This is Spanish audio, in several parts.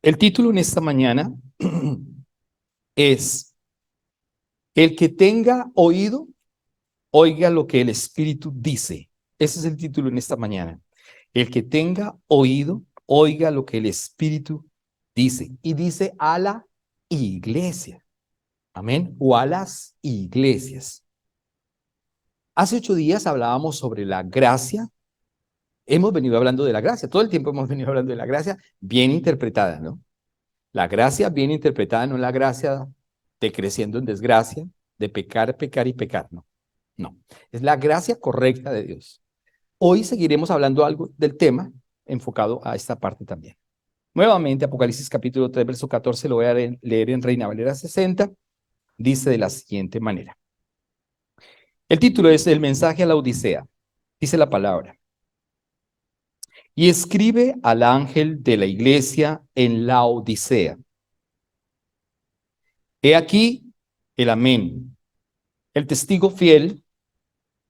El título en esta mañana es: el que tenga oído, oiga lo que el Espíritu dice. Ese es el título en esta mañana. El que tenga oído, oiga lo que el Espíritu dice. Y dice a la iglesia. Amén. O a las iglesias. Hace 8 días hablábamos sobre la gracia. Hemos venido hablando de la gracia. Todo el tiempo hemos venido hablando de la gracia bien interpretada, ¿no? La gracia bien interpretada, no la gracia de creciendo en desgracia, de pecar, pecar y pecar, no. No, es la gracia correcta de Dios. Hoy seguiremos hablando algo del tema enfocado a esta parte también. Nuevamente, Apocalipsis capítulo 3, verso 14, lo voy a leer en Reina Valera 60, dice de la siguiente manera. El título es El mensaje a la Odisea. Dice la palabra: y escribe al ángel de la iglesia en la Odisea. He aquí el amén, el testigo fiel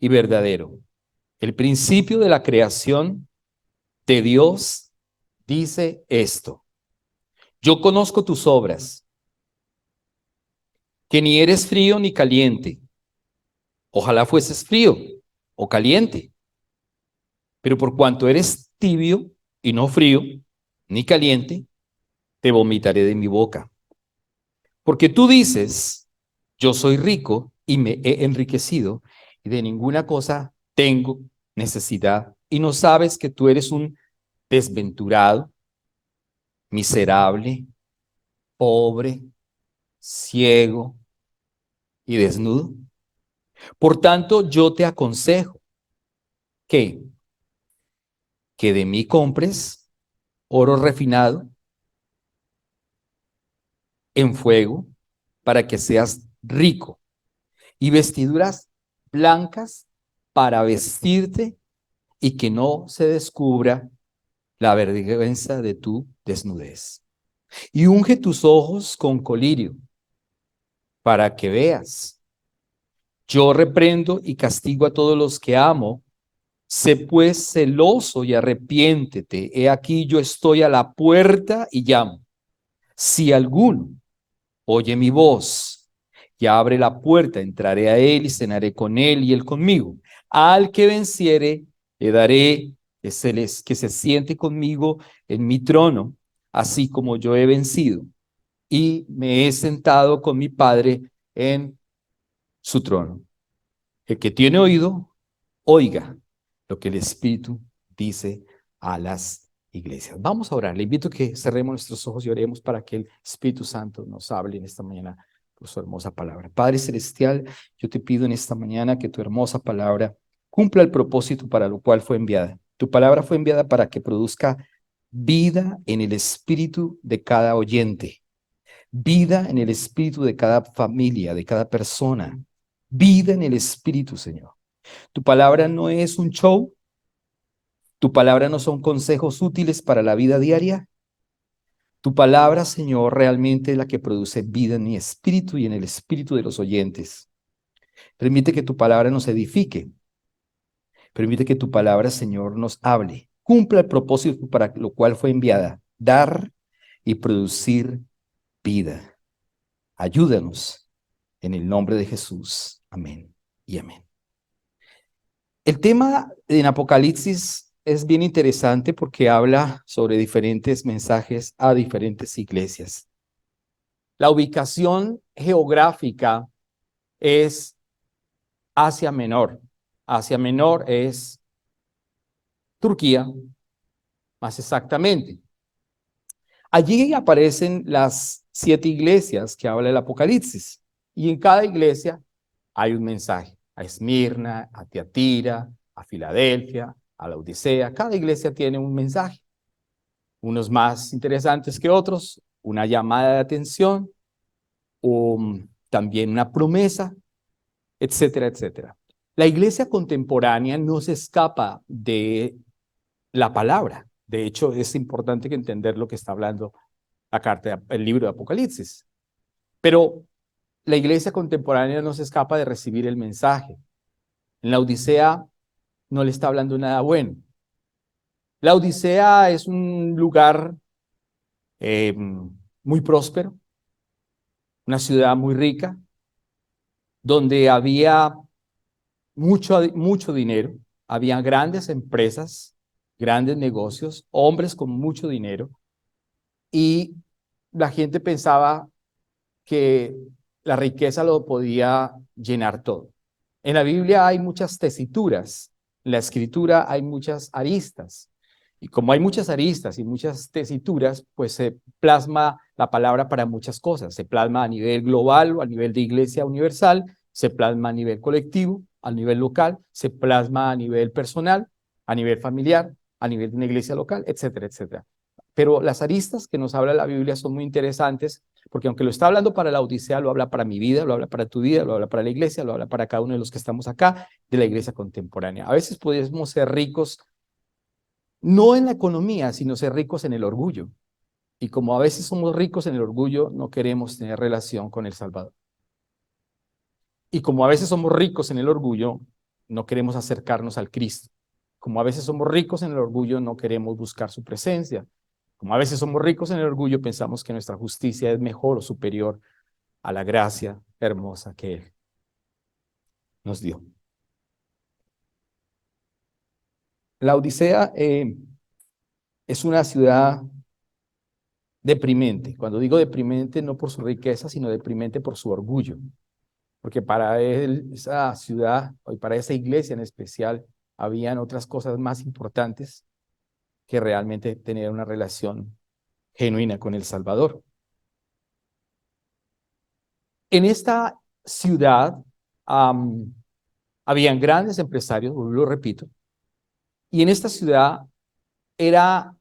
y verdadero, el principio de la creación de Dios, dice esto: yo conozco tus obras, que ni eres frío ni caliente. Ojalá fueses frío o caliente, pero por cuanto eres tibio y no frío ni caliente, te vomitaré de mi boca. Porque tú dices, yo soy rico y me he enriquecido, y de ninguna cosa tengo necesidad, y no sabes que tú eres un desventurado, miserable, pobre, ciego y desnudo. Por tanto, yo te aconsejo que, que de mí compres oro refinado en fuego para que seas rico, y vestiduras blancas para vestirte, y que no se descubra la vergüenza de tu desnudez. Y unge tus ojos con colirio para que veas. Yo reprendo y castigo a todos los que amo. Sé pues celoso y arrepiéntete. He aquí yo estoy a la puerta y llamo. Si alguno oye mi voz y abre la puerta, entraré a él y cenaré con él y él conmigo. Al que venciere, le daré que se siente conmigo en mi trono, así como yo he vencido y me he sentado con mi Padre en su trono. El que tiene oído, oiga lo que el Espíritu dice a las iglesias. Vamos a orar. Le invito a que cerremos nuestros ojos y oremos para que el Espíritu Santo nos hable en esta mañana por su hermosa palabra. Padre Celestial, yo te pido en esta mañana que tu hermosa palabra cumpla el propósito para lo cual fue enviada. Tu palabra fue enviada para que produzca vida en el espíritu de cada oyente, vida en el espíritu de cada familia, de cada persona, vida en el espíritu, Señor. Tu palabra no es un show, tu palabra no son consejos útiles para la vida diaria. Tu palabra, Señor, realmente es la que produce vida en mi espíritu y en el espíritu de los oyentes. Permite que tu palabra nos edifique. Permite que tu palabra, Señor, nos hable. Cumpla el propósito para lo cual fue enviada: dar y producir vida. Ayúdanos en el nombre de Jesús. Amén y amén. El tema en Apocalipsis es bien interesante porque habla sobre diferentes mensajes a diferentes iglesias. La ubicación geográfica es Asia Menor. Asia Menor es Turquía, más exactamente. Allí aparecen las 7 iglesias que habla el Apocalipsis, y en cada iglesia hay un mensaje: a Esmirna, a Tiatira, a Filadelfia, a la Odisea. Cada iglesia tiene un mensaje, unos más interesantes que otros, una llamada de atención, o también una promesa, etcétera, etcétera. La iglesia contemporánea no se escapa de la palabra. De hecho, es importante que entender lo que está hablando la carta, el libro de Apocalipsis. Pero la iglesia contemporánea no se escapa de recibir el mensaje. En la Odisea no le está hablando nada bueno. La Odisea es un lugar muy próspero, una ciudad muy rica, donde había mucho dinero, había grandes empresas, grandes negocios, hombres con mucho dinero, y la gente pensaba que la riqueza lo podía llenar todo. En la Biblia hay muchas tesituras, en la escritura hay muchas aristas, y como hay muchas aristas y muchas tesituras, pues se plasma la palabra para muchas cosas. Se plasma a nivel global o a nivel de iglesia universal, se plasma a nivel colectivo, a nivel local, se plasma a nivel personal, a nivel familiar, a nivel de una iglesia local, etcétera, etcétera. Pero las aristas que nos habla la Biblia son muy interesantes, porque aunque lo está hablando para la Odisea, lo habla para mi vida, lo habla para tu vida, lo habla para la iglesia, lo habla para cada uno de los que estamos acá, de la iglesia contemporánea. A veces podemos ser ricos, no en la economía, sino ser ricos en el orgullo. Y como a veces somos ricos en el orgullo, no queremos tener relación con el Salvador. Y como a veces somos ricos en el orgullo, no queremos acercarnos al Cristo. Como a veces somos ricos en el orgullo, no queremos buscar su presencia. Como a veces somos ricos en el orgullo, pensamos que nuestra justicia es mejor o superior a la gracia hermosa que Él nos dio. La Odisea es una ciudad deprimente. Cuando digo deprimente, no por su riqueza, sino deprimente por su orgullo. Porque para él, esa ciudad, y para esa iglesia en especial, habían otras cosas más importantes que realmente tener una relación genuina con el Salvador. En esta ciudad habían grandes empresarios, lo repito, y en esta ciudad era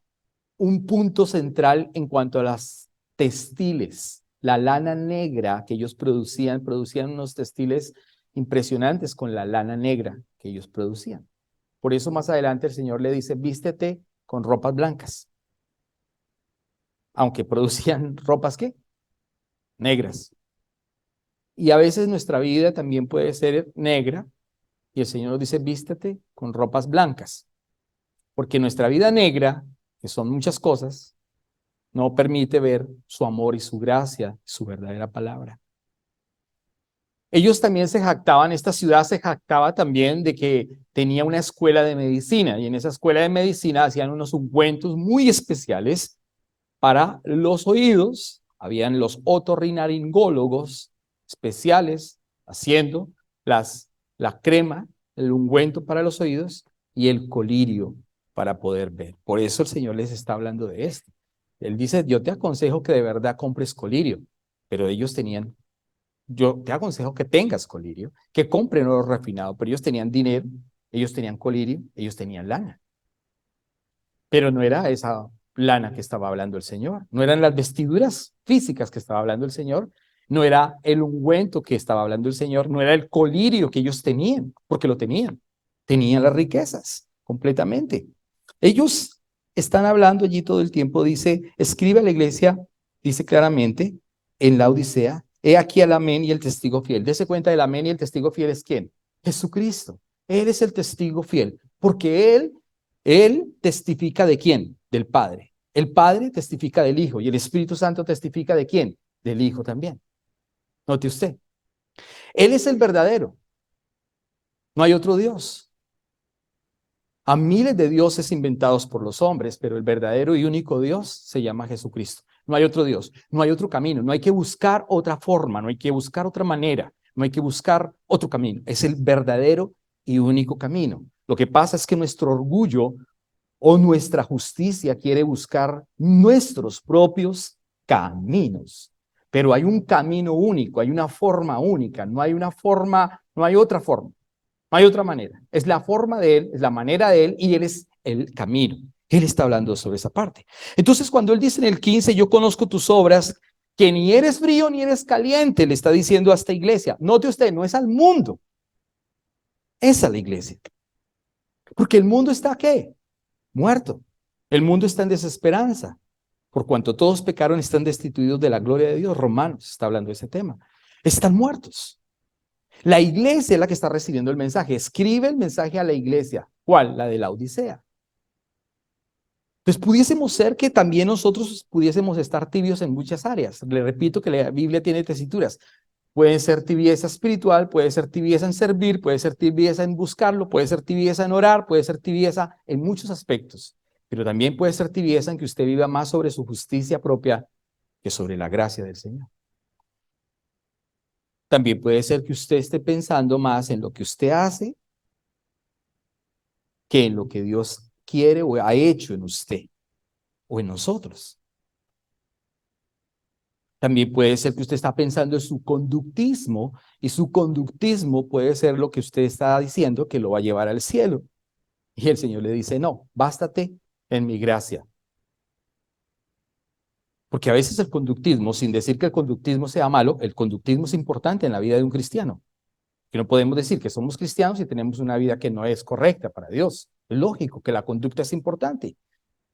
un punto central en cuanto a las textiles. La lana negra que ellos producían unos textiles impresionantes con la lana negra que ellos producían. Por eso más adelante el Señor le dice, vístete con ropas blancas. Aunque producían ropas, ¿qué? Negras. Y a veces nuestra vida también puede ser negra y el Señor nos dice, vístete con ropas blancas. Porque nuestra vida negra, que son muchas cosas, no permite ver su amor y su gracia, su verdadera palabra. Ellos también se jactaban, esta ciudad se jactaba también de que tenía una escuela de medicina y en esa escuela de medicina hacían unos ungüentos muy especiales para los oídos. Habían los otorrinolaringólogos especiales haciendo la crema, el ungüento para los oídos y el colirio para poder ver. Por eso el Señor les está hablando de esto. Él dice, yo te aconsejo que de verdad compres colirio, pero ellos tenían, yo te aconsejo que tengas colirio, que compren oro refinado, pero ellos tenían dinero, ellos tenían colirio, ellos tenían lana. Pero no era esa lana que estaba hablando el Señor, no eran las vestiduras físicas que estaba hablando el Señor, no era el ungüento que estaba hablando el Señor, no era el colirio que ellos tenían, porque lo tenían las riquezas completamente. Ellos están hablando allí todo el tiempo, dice, escribe a la iglesia, dice claramente en la Odisea, he aquí al amén y el testigo fiel. Dese cuenta, el amén y el testigo fiel es ¿quién? Jesucristo. Él es el testigo fiel, porque él testifica de quién? Del Padre. El Padre testifica del Hijo y el Espíritu Santo testifica de quién? Del Hijo también. Note usted. Él es el verdadero. No hay otro Dios. A miles de dioses inventados por los hombres, pero el verdadero y único Dios se llama Jesucristo. No hay otro Dios, no hay otro camino, no hay que buscar otra forma, no hay que buscar otra manera, no hay que buscar otro camino. Es el verdadero y único camino. Lo que pasa es que nuestro orgullo o nuestra justicia quiere buscar nuestros propios caminos. Pero hay un camino único, hay una forma única, no hay una forma, no hay otra forma, no hay otra manera. Es la forma de Él, es la manera de Él y Él es el camino. Él está hablando sobre esa parte. Entonces, cuando Él dice en el 15, yo conozco tus obras, que ni eres frío ni eres caliente, le está diciendo a esta iglesia. Note usted, no es al mundo, es a la iglesia. Porque el mundo está ¿qué? Muerto. El mundo está en desesperanza. Por cuanto todos pecaron, están destituidos de la gloria de Dios. Romanos está hablando de ese tema. Están muertos. La iglesia es la que está recibiendo el mensaje. Escribe el mensaje a la iglesia. ¿Cuál? La de la Odisea. Entonces pudiésemos ser que también nosotros pudiésemos estar tibios en muchas áreas. Le repito que la Biblia tiene tesituras. Puede ser tibieza espiritual, puede ser tibieza en servir, puede ser tibieza en buscarlo, puede ser tibieza en orar, puede ser tibieza en muchos aspectos. Pero también puede ser tibieza en que usted viva más sobre su justicia propia que sobre la gracia del Señor. También puede ser que usted esté pensando más en lo que usted hace que en lo que Dios quiere o ha hecho en usted o en nosotros. También puede ser que usted está pensando en su conductismo y su conductismo puede ser lo que usted está diciendo que lo va a llevar al cielo. Y el Señor le dice, no, bástate en mi gracia. Porque a veces el conductismo, sin decir que el conductismo sea malo, el conductismo es importante en la vida de un cristiano. Que no podemos decir que somos cristianos y tenemos una vida que no es correcta para Dios. Es lógico que la conducta es importante.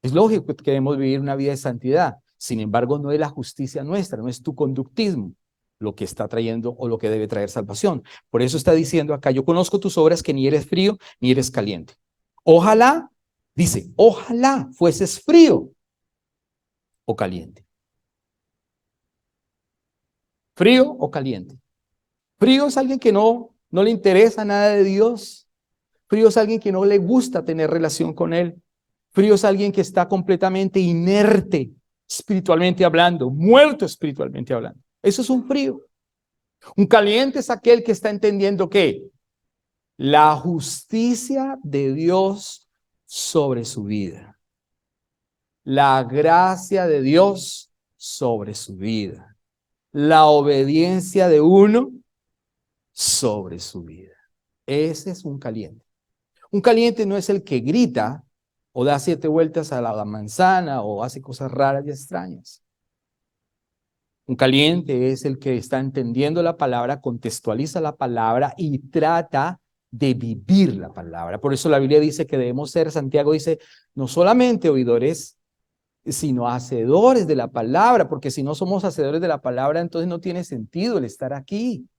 Es lógico que queremos vivir una vida de santidad. Sin embargo, no es la justicia nuestra, no es tu conductismo lo que está trayendo o lo que debe traer salvación. Por eso está diciendo acá, yo conozco tus obras que ni eres frío ni eres caliente. Ojalá, dice, ojalá fueses frío o caliente. Frío o caliente. Frío es alguien que no le interesa nada de Dios. Frío es alguien que no le gusta tener relación con Él. Frío es alguien que está completamente inerte espiritualmente hablando, muerto espiritualmente hablando. Eso es un frío. Un caliente es aquel que está entendiendo que la justicia de Dios sobre su vida, la gracia de Dios sobre su vida, la obediencia de uno sobre su vida. Ese es un caliente. Un caliente no es el que grita o da 7 vueltas a la manzana o hace cosas raras y extrañas. Un caliente es el que está entendiendo la palabra, contextualiza la palabra y trata de vivir la palabra. Por eso la Biblia dice que debemos ser, Santiago dice, no solamente oidores, sino hacedores de la palabra, porque si no somos hacedores de la palabra, entonces no tiene sentido el estar aquí.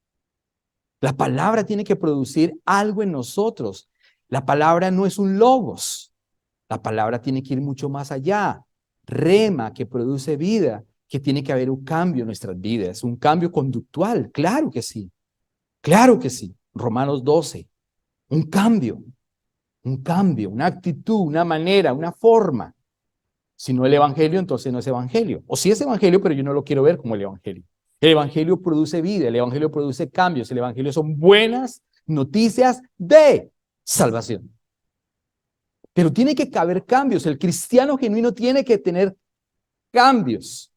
La palabra tiene que producir algo en nosotros. La palabra no es un logos. La palabra tiene que ir mucho más allá. Rema, que produce vida, que tiene que haber un cambio en nuestras vidas, un cambio conductual. Claro que sí. Claro que sí. Romanos 12. Un cambio, una actitud, una manera, una forma. Si no el evangelio, entonces no es evangelio. O sí es evangelio, pero yo no lo quiero ver como el evangelio. El evangelio produce vida, el evangelio produce cambios, el evangelio son buenas noticias de salvación. Pero tiene que haber cambios. El cristiano genuino tiene que tener cambios.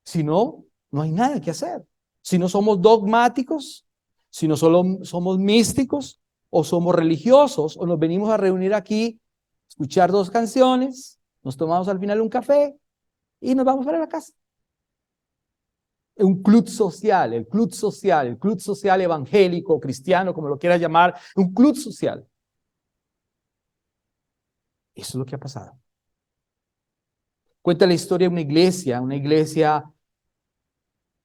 Si no, no hay nada que hacer. Si no somos dogmáticos, si no solo somos místicos, o somos religiosos, o nos venimos a reunir aquí, escuchar 2 canciones, nos tomamos al final un café y nos vamos para la casa. Un club social, el club social, el club social evangélico, cristiano, como lo quieras llamar, un club social. Eso es lo que ha pasado. Cuenta la historia de una iglesia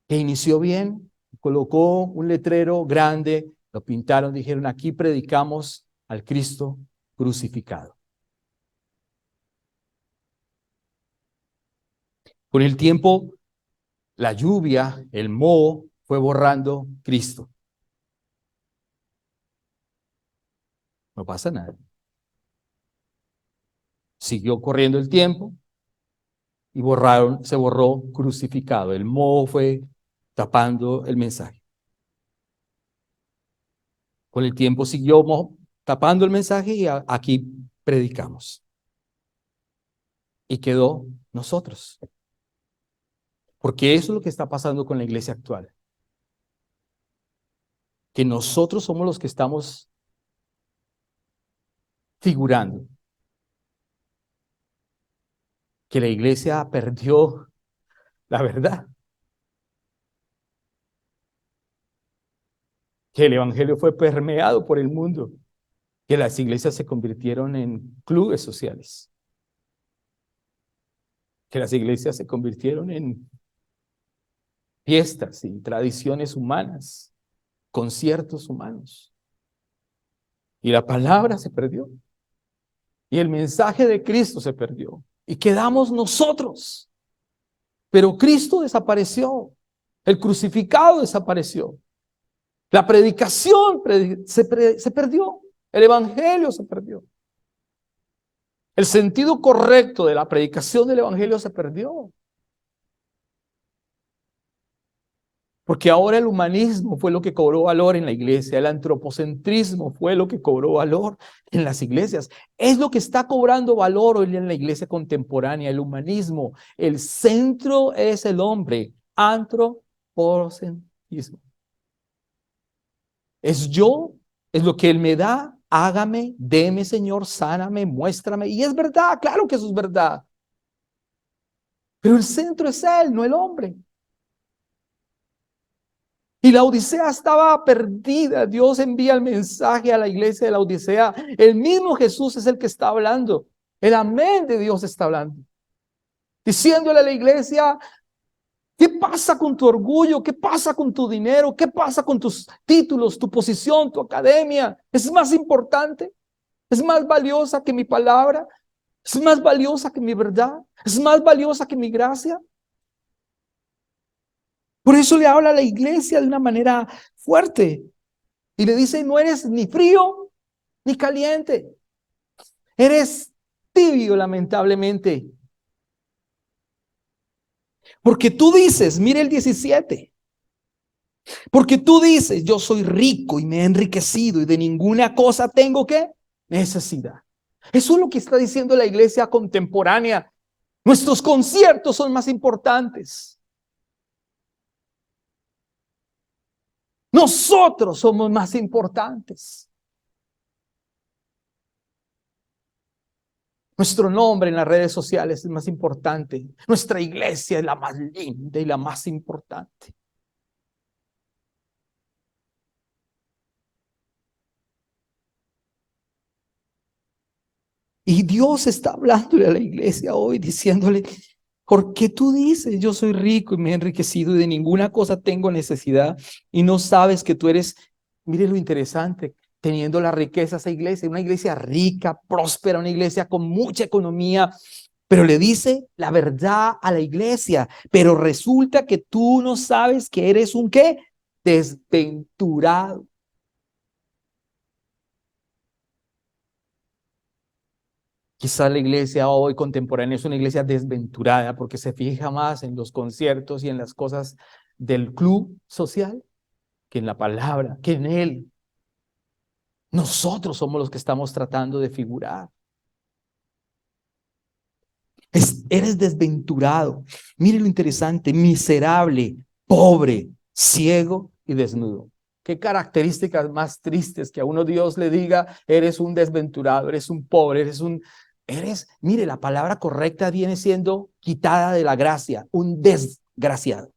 que inició bien, colocó un letrero grande, lo pintaron, dijeron, aquí predicamos al Cristo crucificado. Con el tiempo, la lluvia, el moho, fue borrando Cristo. No pasa nada. Siguió corriendo el tiempo y se borró crucificado. El moho fue tapando el mensaje. Con el tiempo siguió tapando el mensaje y aquí predicamos. Y quedó nosotros. Porque eso es lo que está pasando con la iglesia actual. Que nosotros somos los que estamos figurando. Que la iglesia perdió la verdad. Que el evangelio fue permeado por el mundo. Que las iglesias se convirtieron en clubes sociales. Que las iglesias se convirtieron en fiestas y tradiciones humanas, conciertos humanos. Y la palabra se perdió. Y el mensaje de Cristo se perdió. Y quedamos nosotros. Pero Cristo desapareció. El crucificado desapareció. La predicación se perdió. El evangelio se perdió. El sentido correcto de la predicación del evangelio se perdió. Porque ahora el humanismo fue lo que cobró valor en la iglesia, el antropocentrismo fue lo que cobró valor en las iglesias. Es lo que está cobrando valor hoy en la iglesia contemporánea, el humanismo. El centro es el hombre, antropocentrismo. Es yo, es lo que Él me da, hágame, deme, Señor, sáname, muéstrame. Y es verdad, claro que eso es verdad. Pero el centro es Él, no el hombre. Y la Odisea estaba perdida. Dios envía el mensaje a la iglesia de la Odisea. El mismo Jesús es el que está hablando. El amén de Dios está hablando. Diciéndole a la iglesia, ¿qué pasa con tu orgullo? ¿Qué pasa con tu dinero? ¿Qué pasa con tus títulos, tu posición, tu academia? ¿Es más importante? ¿Es más valiosa que mi palabra? ¿Es más valiosa que mi verdad? ¿Es más valiosa que mi gracia? Por eso le habla a la iglesia de una manera fuerte. Y le dice, no eres ni frío ni caliente. Eres tibio, lamentablemente. Porque tú dices, mire el 17. Porque tú dices, yo soy rico y me he enriquecido y de ninguna cosa tengo ¿qué? Necesidad. Eso es lo que está diciendo la iglesia contemporánea. Nuestros conciertos son más importantes. Nosotros somos más importantes. Nuestro nombre en las redes sociales es más importante. Nuestra iglesia es la más linda y la más importante. Y Dios está hablándole a la iglesia hoy, diciéndole, ¿por qué tú dices, yo soy rico y me he enriquecido y de ninguna cosa tengo necesidad? Y no sabes que tú eres, mire lo interesante, teniendo la riqueza esa iglesia, una iglesia rica, próspera, una iglesia con mucha economía, pero le dice la verdad a la iglesia, pero resulta que tú no sabes que eres un ¿qué? Desventurado. Quizá la iglesia hoy contemporánea es una iglesia desventurada porque se fija más en los conciertos y en las cosas del club social que en la palabra, que en Él. Nosotros somos los que estamos tratando de figurar. Eres desventurado. Mire lo interesante, miserable, pobre, ciego y desnudo. Qué características más tristes que a uno Dios le diga, eres un desventurado, eres un pobre, mire, la palabra correcta viene siendo quitada de la gracia, un desgraciado.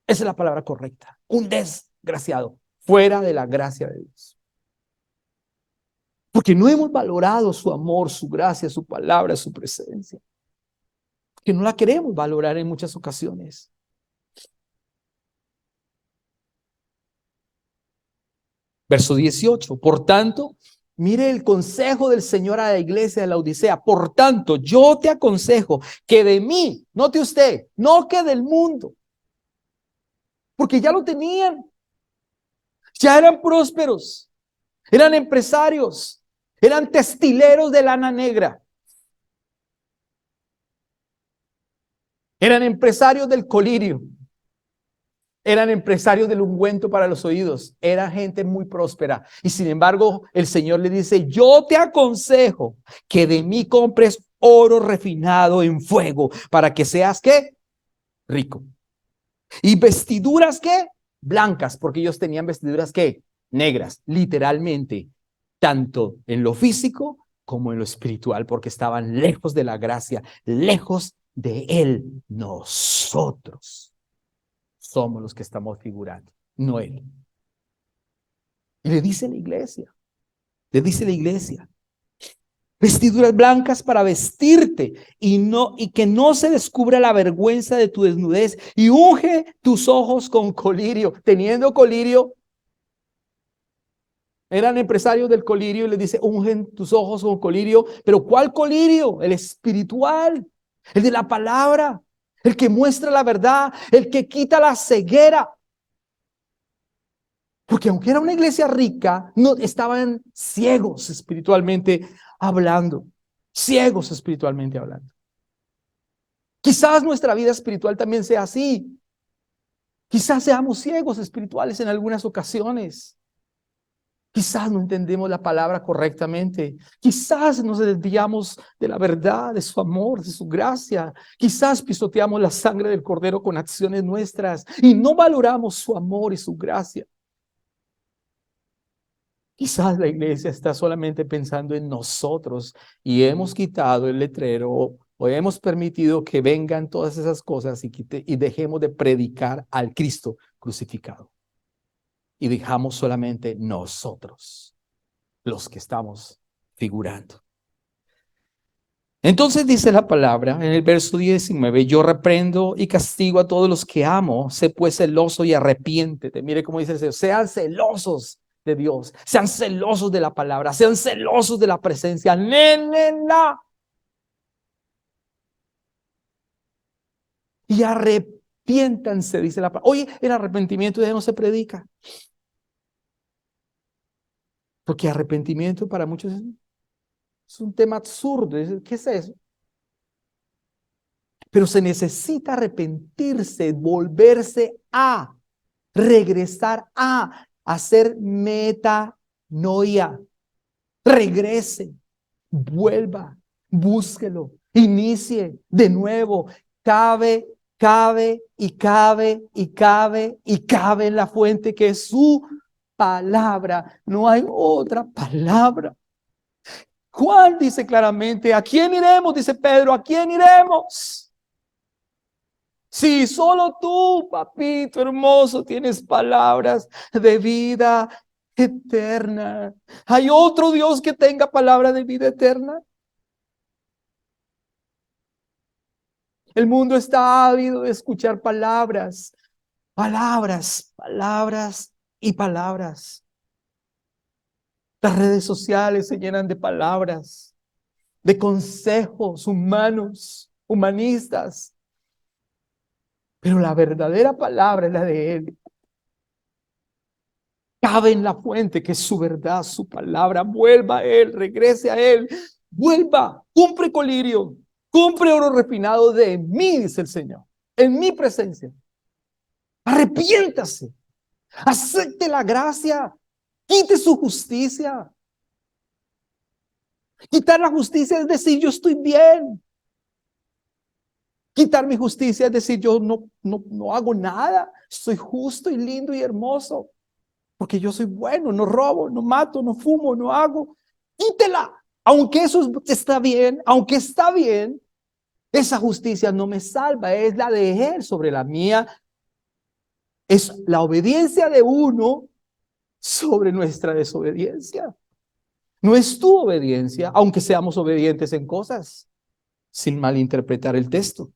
Esa es la palabra correcta, un desgraciado, fuera de la gracia de Dios. Porque no hemos valorado su amor, su gracia, su palabra, su presencia. Que no la queremos valorar en muchas ocasiones. Verso 18. Por tanto, mire el consejo del Señor a la iglesia de la Odisea. Por tanto, yo te aconsejo que de mí, note usted, no que del mundo, porque ya lo tenían, ya eran prósperos, eran empresarios, eran textileros de lana negra, eran empresarios del colirio, eran empresarios del ungüento para los oídos, era gente muy próspera. Y sin embargo, el Señor le dice, yo te aconsejo que de mí compres oro refinado en fuego para que seas, ¿qué? Rico. Y vestiduras, ¿qué? Blancas, porque ellos tenían vestiduras, ¿qué? Negras, literalmente, tanto en lo físico como en lo espiritual, porque estaban lejos de la gracia, lejos de Él. Nosotros somos los que estamos figurando, no Él. Y le dice la iglesia, vestiduras blancas para vestirte y que no se descubra la vergüenza de tu desnudez y unge tus ojos con colirio, teniendo colirio. Eran empresarios del colirio y les dice, ungen tus ojos con colirio. ¿Pero cuál colirio? El espiritual, el de la palabra, el que muestra la verdad, el que quita la ceguera. Porque aunque era una iglesia rica, no estaban ciegos espiritualmente hablando. Ciegos espiritualmente hablando. Quizás nuestra vida espiritual también sea así. Quizás seamos ciegos espirituales en algunas ocasiones. Quizás no entendemos la palabra correctamente. Quizás nos desviamos de la verdad, de su amor, de su gracia. Quizás pisoteamos la sangre del Cordero con acciones nuestras y no valoramos su amor y su gracia. Quizás la iglesia está solamente pensando en nosotros y hemos quitado el letrero o hemos permitido que vengan todas esas cosas y dejemos de predicar al Cristo crucificado. Y dejamos solamente nosotros, los que estamos figurando. Entonces dice la palabra en el verso 19, yo reprendo y castigo a todos los que amo, sé pues celoso y arrepiéntete. Mire cómo dice el Señor, sean celosos de Dios, sean celosos de la palabra, sean celosos de la presencia, anhélenla y arrepiéntanse, dice la palabra. Oye, el arrepentimiento ya no se predica, porque arrepentimiento para muchos es un tema absurdo. ¿Qué es eso? Pero se necesita arrepentirse, volverse a, regresar a, hacer metanoia. Regrese, vuelva, búsquelo, inicie de nuevo, cabe y cabe y cabe y cabe en la fuente que es su palabra. No hay otra palabra. Juan dice claramente, ¿a quién iremos? Dice Pedro, ¿a quién iremos? Si solo tú, papito hermoso, tienes palabras de vida eterna. ¿Hay otro Dios que tenga palabra de vida eterna? El mundo está ávido de escuchar palabras, palabras, palabras y palabras. Las redes sociales se llenan de palabras, de consejos humanos, humanistas. Pero la verdadera palabra es la de Él. Cabe en la fuente que es su verdad, su palabra. Vuelva a Él, regrese a Él. Vuelva, compre colirio, compre oro refinado de mí, dice el Señor, en mi presencia. Arrepiéntase, acepte la gracia, quite su justicia. Quitar la justicia es decir, yo estoy bien. Quitar mi justicia es decir, yo no hago nada, soy justo y lindo y hermoso, porque yo soy bueno, no robo, no mato, no fumo, no hago. Quítela, aunque eso está bien, aunque está bien, esa justicia no me salva, es la de Él sobre la mía. Es la obediencia de uno sobre nuestra desobediencia. No es tu obediencia, aunque seamos obedientes en cosas, sin malinterpretar el texto.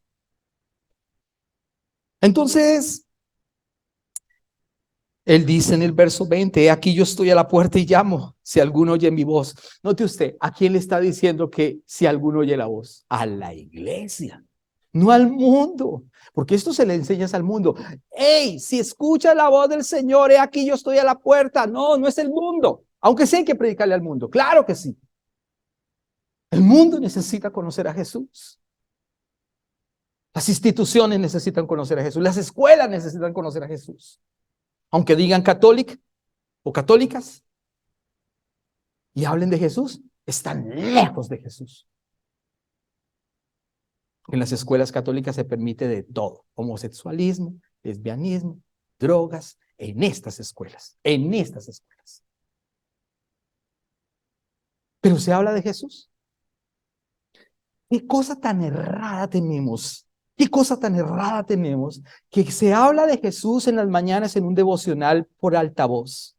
Entonces, Él dice en el verso 20, aquí yo estoy a la puerta y llamo, si alguno oye mi voz. Note usted, ¿a quién le está diciendo que si alguno oye la voz? A la iglesia, no al mundo, porque esto se le enseña al mundo. Hey, si escucha la voz del Señor, aquí yo estoy a la puerta. No, no es el mundo, aunque sí hay que predicarle al mundo, claro que sí. El mundo necesita conocer a Jesús. Las instituciones necesitan conocer a Jesús. Las escuelas necesitan conocer a Jesús. Aunque digan católico o católicas y hablen de Jesús, están lejos de Jesús. En las escuelas católicas se permite de todo: homosexualismo, lesbianismo, drogas, en estas escuelas. Pero se habla de Jesús. ¿Qué cosa tan errada tenemos? ¿Qué cosa tan errada tenemos? Que se habla de Jesús en las mañanas en un devocional por altavoz.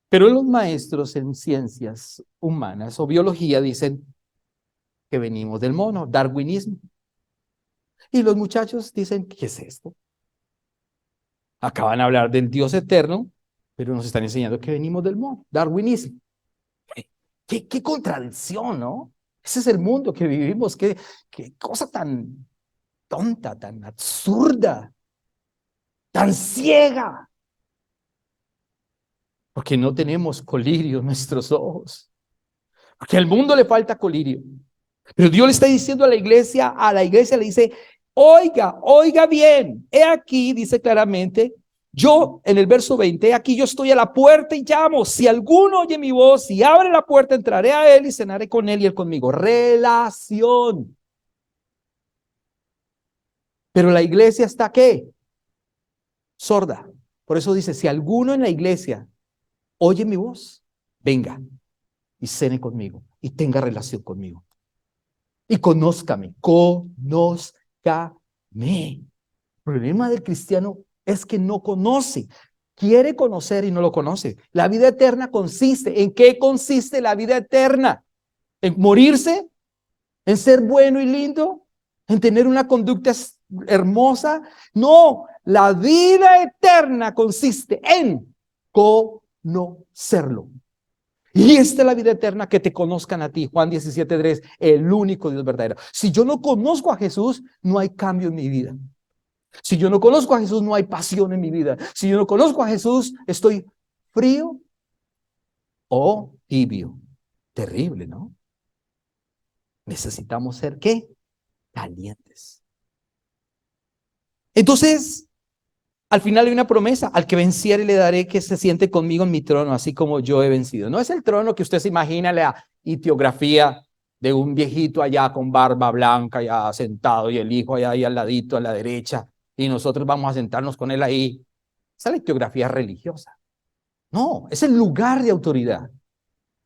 Pero los maestros en ciencias humanas o biología dicen que venimos del mono, darwinismo. Y los muchachos dicen, ¿qué es esto? Acaban de hablar del Dios eterno, pero nos están enseñando que venimos del mono, darwinismo. ¿Qué contradicción, ¿no? Ese es el mundo que vivimos, qué cosa tan tonta, tan absurda, tan ciega, porque no tenemos colirio en nuestros ojos, porque al mundo le falta colirio. Pero Dios le está diciendo a la iglesia le dice, oiga bien, he aquí, dice claramente, yo en el verso 20, he aquí yo estoy a la puerta y llamo, si alguno oye mi voz y abre la puerta, entraré a él y cenaré con él y él conmigo. Relación. Pero la iglesia está ¿qué? Sorda. Por eso dice, si alguno en la iglesia oye mi voz, venga y cene conmigo y tenga relación conmigo. Y conózcame. El problema del cristiano es que no conoce. Quiere conocer y no lo conoce. La vida eterna consiste, ¿en qué consiste la vida eterna? ¿En morirse? ¿En ser bueno y lindo? ¿En tener una conducta hermosa? No, la vida eterna consiste en conocerlo. Y esta es la vida eterna, que te conozcan a ti. Juan 17:3, el único Dios verdadero. Si yo no conozco a Jesús, no hay cambio en mi vida. Si yo no conozco a Jesús, no hay pasión en mi vida. Si yo no conozco a Jesús, estoy frío o tibio. Terrible, ¿no? Necesitamos ser ¿qué? Calientes. Entonces, al final hay una promesa: al que venciere le daré que se siente conmigo en mi trono, así como yo he vencido. No es el trono que usted se imagina, la itiografía de un viejito allá con barba blanca, ya sentado, y el hijo allá ahí al ladito, a la derecha, y nosotros vamos a sentarnos con él ahí. Esa es la itiografía religiosa. No, es el lugar de autoridad.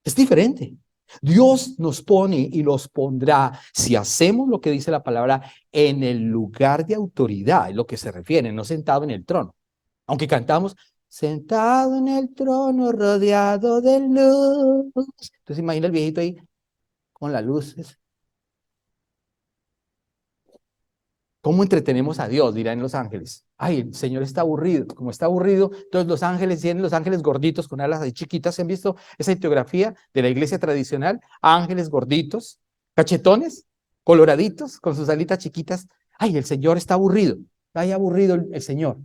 Es diferente. Dios nos pone y los pondrá, si hacemos lo que dice la palabra, en el lugar de autoridad, es lo que se refiere, no sentado en el trono. Aunque cantamos, sentado en el trono, rodeado de luz. Entonces imagina el viejito ahí con las luces. ¿Cómo entretenemos a Dios? Dirán los ángeles. Ay, el Señor está aburrido. Como está aburrido, entonces los ángeles tienen los ángeles gorditos con alas de chiquitas. ¿Se han visto esa itiografía de la iglesia tradicional? Ángeles gorditos, cachetones, coloraditos, con sus alitas chiquitas. Ay, el Señor está aburrido. Ay, aburrido el Señor.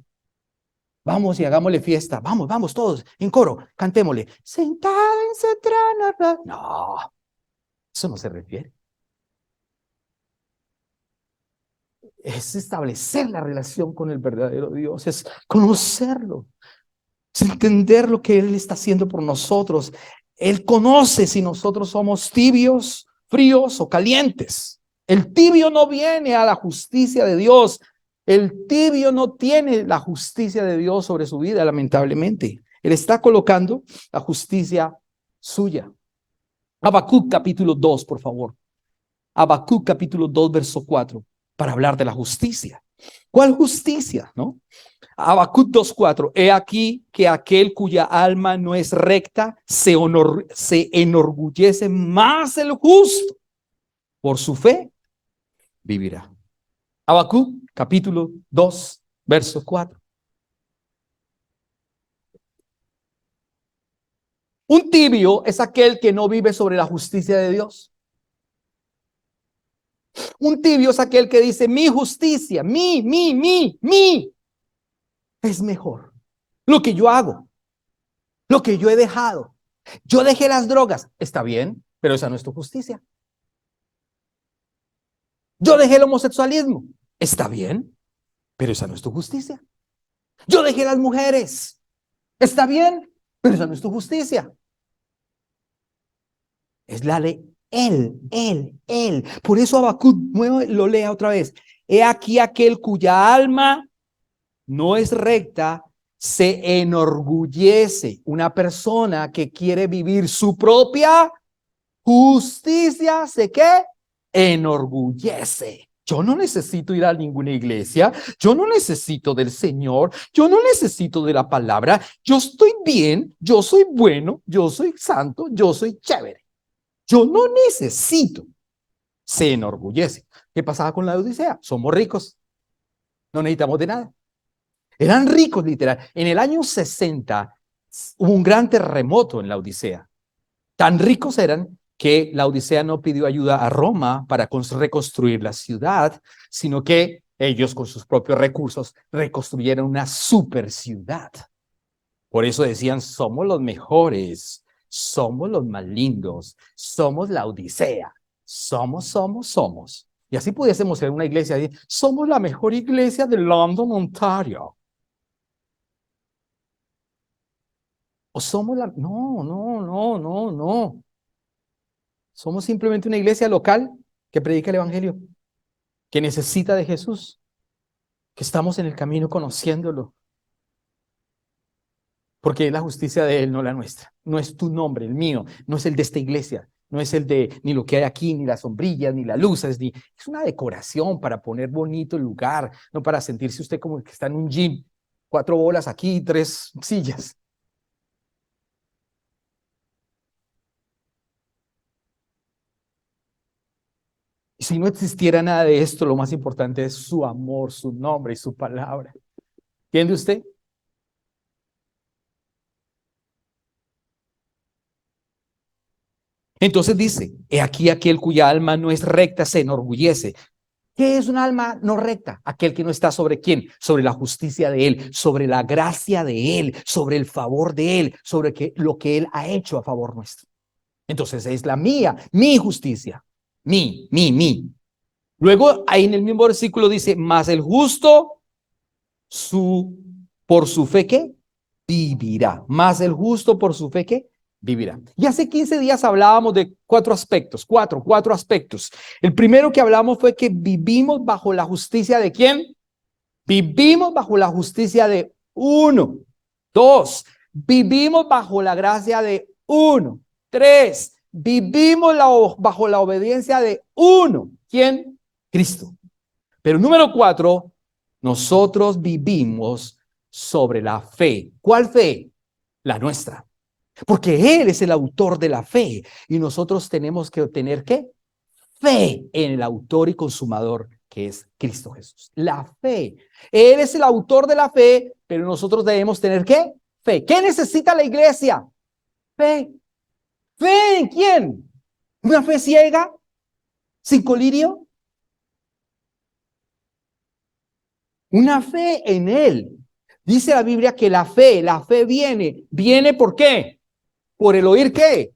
Vamos y hagámosle fiesta. Vamos, vamos todos en coro. Cantémosle. Sentado en su trono. No, eso no se refiere. Es establecer la relación con el verdadero Dios, es conocerlo, es entender lo que Él está haciendo por nosotros. Él conoce si nosotros somos tibios, fríos o calientes. El tibio no viene a la justicia de Dios. El tibio no tiene la justicia de Dios sobre su vida, lamentablemente. Él está colocando la justicia suya. Habacuc capítulo 2, por favor. Habacuc capítulo 2, verso 4, para hablar de la justicia. ¿Cuál justicia? ¿No? Habacuc 2:4, he aquí que aquel cuya alma no es recta se enorgullece más el justo, por su fe vivirá. Habacuc capítulo 2, verso 4. Un tibio es aquel que no vive sobre la justicia de Dios. Un tibio es aquel que dice, mi justicia, mi es mejor. Lo que yo hago, lo que yo he dejado. Yo dejé las drogas, está bien, pero esa no es tu justicia. Yo dejé el homosexualismo, está bien, pero esa no es tu justicia. Yo dejé las mujeres, está bien, pero esa no es tu justicia. Es la de él. Por eso Habacuc lo lea otra vez. He aquí aquel cuya alma no es recta, se enorgullece. Una persona que quiere vivir su propia justicia, ¿se qué? Enorgullece. Yo no necesito ir a ninguna iglesia, yo no necesito del Señor, yo no necesito de la palabra, yo estoy bien, yo soy bueno, yo soy santo, yo soy chévere. Yo no necesito. Se enorgullece. ¿Qué pasaba con la Odisea? Somos ricos, no necesitamos de nada. Eran ricos, literal. En el año 60, Hubo un gran terremoto en la Odisea. Tan ricos eran que la Odisea no pidió ayuda a Roma para reconstruir la ciudad, sino que ellos con sus propios recursos reconstruyeron una super ciudad. Por eso decían, somos los mejores, somos los más lindos, somos la Odisea, somos. Y así pudiésemos ser una iglesia, somos la mejor iglesia de London, Ontario. O somos la... No. Somos simplemente una iglesia local que predica el evangelio, que necesita de Jesús, que estamos en el camino conociéndolo. Porque es la justicia de Él, no la nuestra. No es tu nombre, el mío, no es el de esta iglesia, no es el de ni lo que hay aquí, ni las sombrillas, ni las luces, ni... Es una decoración para poner bonito el lugar, no para sentirse usted como que está en un gym. 4 bolas aquí, 3 sillas. Y si no existiera nada de esto, lo más importante es su amor, su nombre y su palabra. ¿Entiende usted? Entonces dice, he aquí aquel cuya alma no es recta se enorgullece. ¿Qué es un alma no recta? Aquel que no está sobre quién, sobre la justicia de Él, sobre la gracia de Él, sobre el favor de Él, sobre lo que Él ha hecho a favor nuestro. Entonces es la mía, mi justicia, mi. Luego ahí en el mismo versículo dice, mas el justo por su fe que vivirá. Más el justo por su fe que vivirá. Y hace 15 días hablábamos de 4 aspectos, cuatro aspectos. El primero que hablamos fue que vivimos bajo la justicia de ¿quién? Vivimos bajo la justicia de uno. 2, vivimos bajo la gracia de uno. 3, vivimos bajo la obediencia de uno. ¿Quién? Cristo. Pero número 4, nosotros vivimos sobre la fe. ¿Cuál fe? La nuestra. Porque Él es el autor de la fe y nosotros tenemos que tener ¿qué? Fe en el autor y consumador que es Cristo Jesús. La fe. Él es el autor de la fe, pero nosotros debemos tener ¿qué? Fe. ¿Qué necesita la iglesia? Fe. ¿Fe en quién? ¿Una fe ciega? ¿Sin colirio? Una fe en Él. Dice la Biblia que la fe viene ¿por qué? Por el oír ¿qué?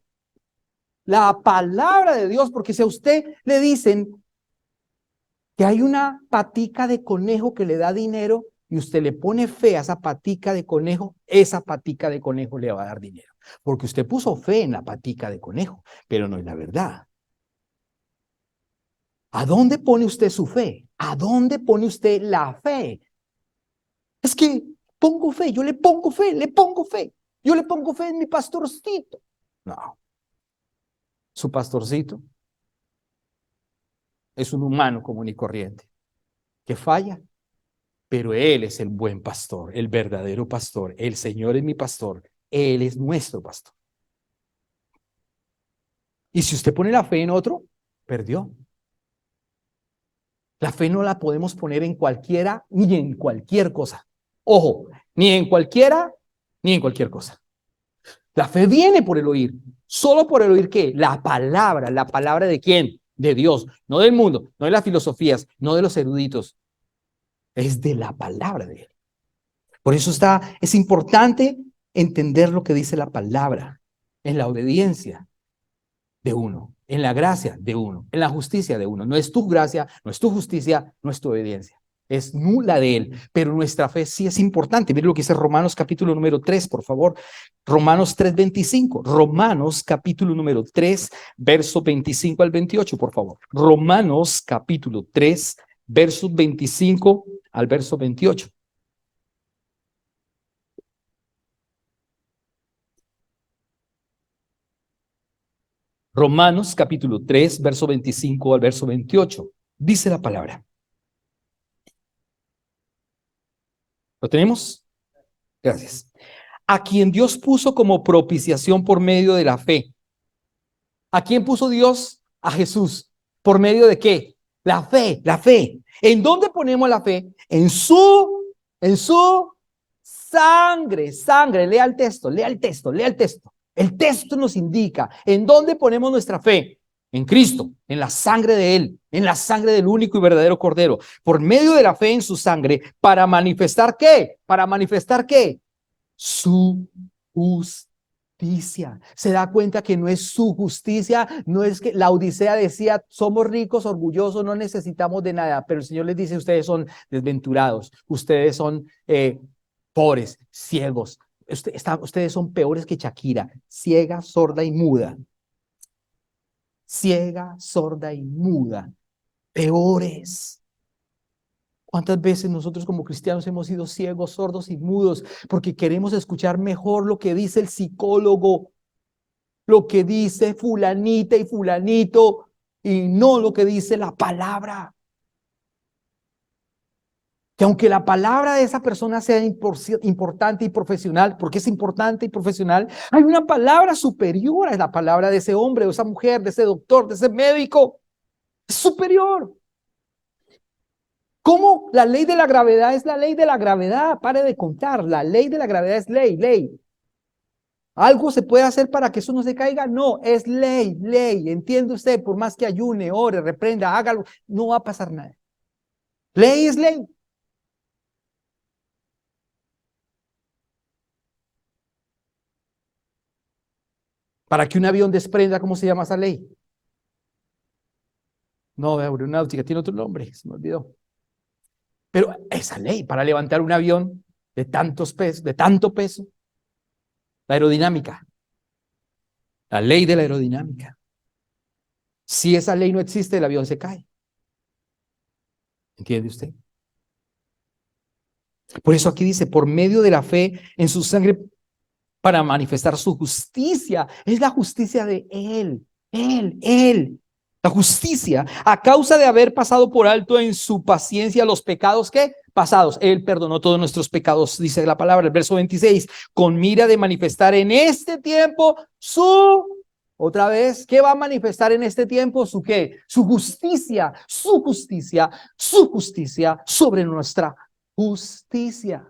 La palabra de Dios, porque si a usted le dicen que hay una patica de conejo que le da dinero y usted le pone fe a esa patica de conejo, esa patica de conejo le va a dar dinero, porque usted puso fe en la patica de conejo, pero no es la verdad. ¿A dónde pone usted su fe? ¿A dónde pone usted la fe? Es que pongo fe, yo le pongo fe, yo le pongo fe en mi pastorcito. No, su pastorcito es un humano común y corriente que falla, pero Él es el buen pastor, el verdadero pastor. El Señor es mi pastor, Él es nuestro pastor. Y si usted pone la fe en otro, perdió. La fe no la podemos poner en cualquiera ni en cualquier cosa. Ojo, ni en cualquiera ni en cualquier cosa. La fe viene por el oír. ¿Solo por el oír qué? La palabra de quién? De Dios, no del mundo, no de las filosofías, no de los eruditos. Es de la palabra de Él. Por eso es importante entender lo que dice la palabra en la obediencia de uno, en la gracia de uno, en la justicia de uno. No es tu gracia, no es tu justicia, no es tu obediencia. Es nula de Él, pero nuestra fe sí es importante. Mire lo que dice Romanos capítulo número 3, por favor. Romanos 3:25. Romanos capítulo número 3, verso 25 al 28, por favor. Romanos capítulo 3, versos 25 al verso 28. Romanos capítulo 3, verso 25 al verso 28. Dice la palabra. ¿Lo tenemos? Gracias. A quien Dios puso como propiciación por medio de la fe. ¿A quién puso Dios? A Jesús. ¿Por medio de qué? La fe. ¿En dónde ponemos la fe? En su sangre, sangre. Lea el texto, lea el texto, lea el texto. El texto nos indica en dónde ponemos nuestra fe. En Cristo, en la sangre de Él, en la sangre del único y verdadero Cordero, por medio de la fe en su sangre, para manifestar ¿qué? Para manifestar ¿qué? Su justicia. Se da cuenta que no es su justicia, no es que la Odisea decía, somos ricos, orgullosos, no necesitamos de nada, pero el Señor les dice, ustedes son desventurados, ustedes son pobres, ciegos, ustedes son peores que Shakira, ciega, sorda y muda. Ciega, sorda y muda, peores. ¿Cuántas veces nosotros como cristianos hemos sido ciegos, sordos y mudos porque queremos escuchar mejor lo que dice el psicólogo, lo que dice fulanita y fulanito y no lo que dice la palabra? Que aunque la palabra de esa persona sea importante y profesional, porque es importante y profesional, hay una palabra superior a la palabra de ese hombre, de esa mujer, de ese doctor, de ese médico. Es superior. ¿Cómo la ley de la gravedad es la ley de la gravedad? Pare de contar. La ley de la gravedad es ley, ley. ¿Algo se puede hacer para que eso no se caiga? No, es ley, ley. ¿Entiende usted? Por más que ayune, ore, reprenda, hágalo, no va a pasar nada. Ley es ley. Para que un avión desprenda, ¿cómo se llama esa ley? No, aeronáutica, tiene otro nombre, se me olvidó. Pero esa ley para levantar un avión de tantos pesos, de tanto peso, la aerodinámica, la ley de la aerodinámica. Si esa ley no existe, el avión se cae. ¿Entiende usted? Por eso aquí dice, por medio de la fe en su sangre para manifestar su justicia. Es la justicia de Él. La justicia a causa de haber pasado por alto en su paciencia los pecados que pasados. Él perdonó todos nuestros pecados, dice la palabra, el verso 26, con mira de manifestar en este tiempo otra vez, ¿qué va a manifestar en este tiempo? ¿Su qué? Su justicia sobre nuestra justicia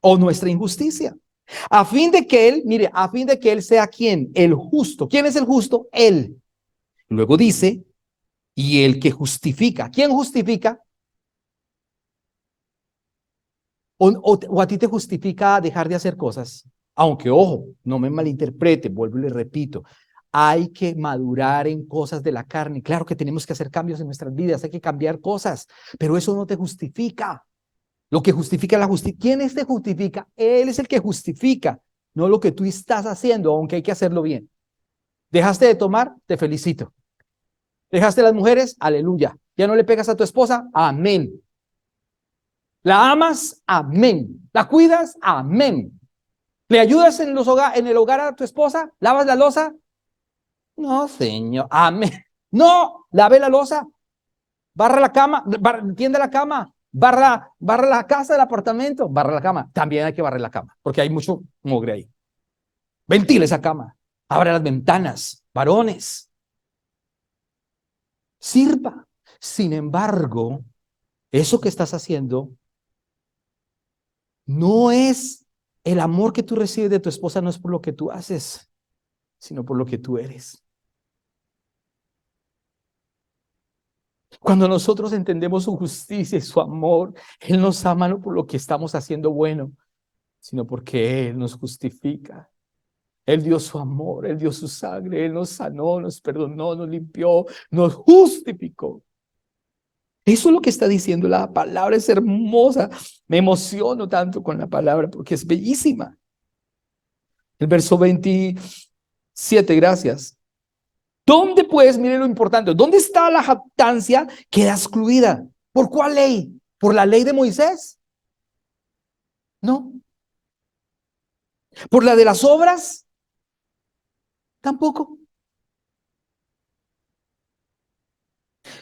o nuestra injusticia. A fin de que Él, mire, a fin de que Él sea ¿quién? El justo. ¿Quién es el justo? Él. Luego dice, y el que justifica. ¿Quién justifica? O a ti te justifica dejar de hacer cosas. Aunque, ojo, no me malinterprete, vuelvo y le repito, hay que madurar en cosas de la carne. Claro que tenemos que hacer cambios en nuestras vidas, hay que cambiar cosas, pero eso no te justifica. Lo que justifica la justicia. ¿Quién te justifica? Él es el que justifica, no lo que tú estás haciendo, aunque hay que hacerlo bien. ¿Dejaste de tomar? Te felicito. ¿Dejaste las mujeres? Aleluya. ¿Ya no le pegas a tu esposa? Amén. ¿La amas? Amén. ¿La cuidas? Amén. ¿Le ayudas en el hogar a tu esposa? ¿Lavas la loza? No, señor. Amén. No, lave la loza. Barra la cama, tiende la cama. Barra la casa, el apartamento, barra la cama. También hay que barrer la cama, porque hay mucho mugre ahí. Ventile esa cama. Abre las ventanas. Varones. Sirva. Sin embargo, eso que estás haciendo no es el amor que tú recibes de tu esposa, no es por lo que tú haces, sino por lo que tú eres. Cuando nosotros entendemos su justicia y su amor, Él nos ama no por lo que estamos haciendo bueno, sino porque Él nos justifica. Él dio su amor, Él dio su sangre, Él nos sanó, nos perdonó, nos limpió, nos justificó. Eso es lo que está diciendo la palabra, es hermosa. Me emociono tanto con la palabra porque es bellísima. El verso 27, gracias. ¿Dónde pues, miren lo importante, dónde está la jactancia? Queda excluida. ¿Por cuál ley? ¿Por la ley de Moisés? No. ¿Por la de las obras? Tampoco.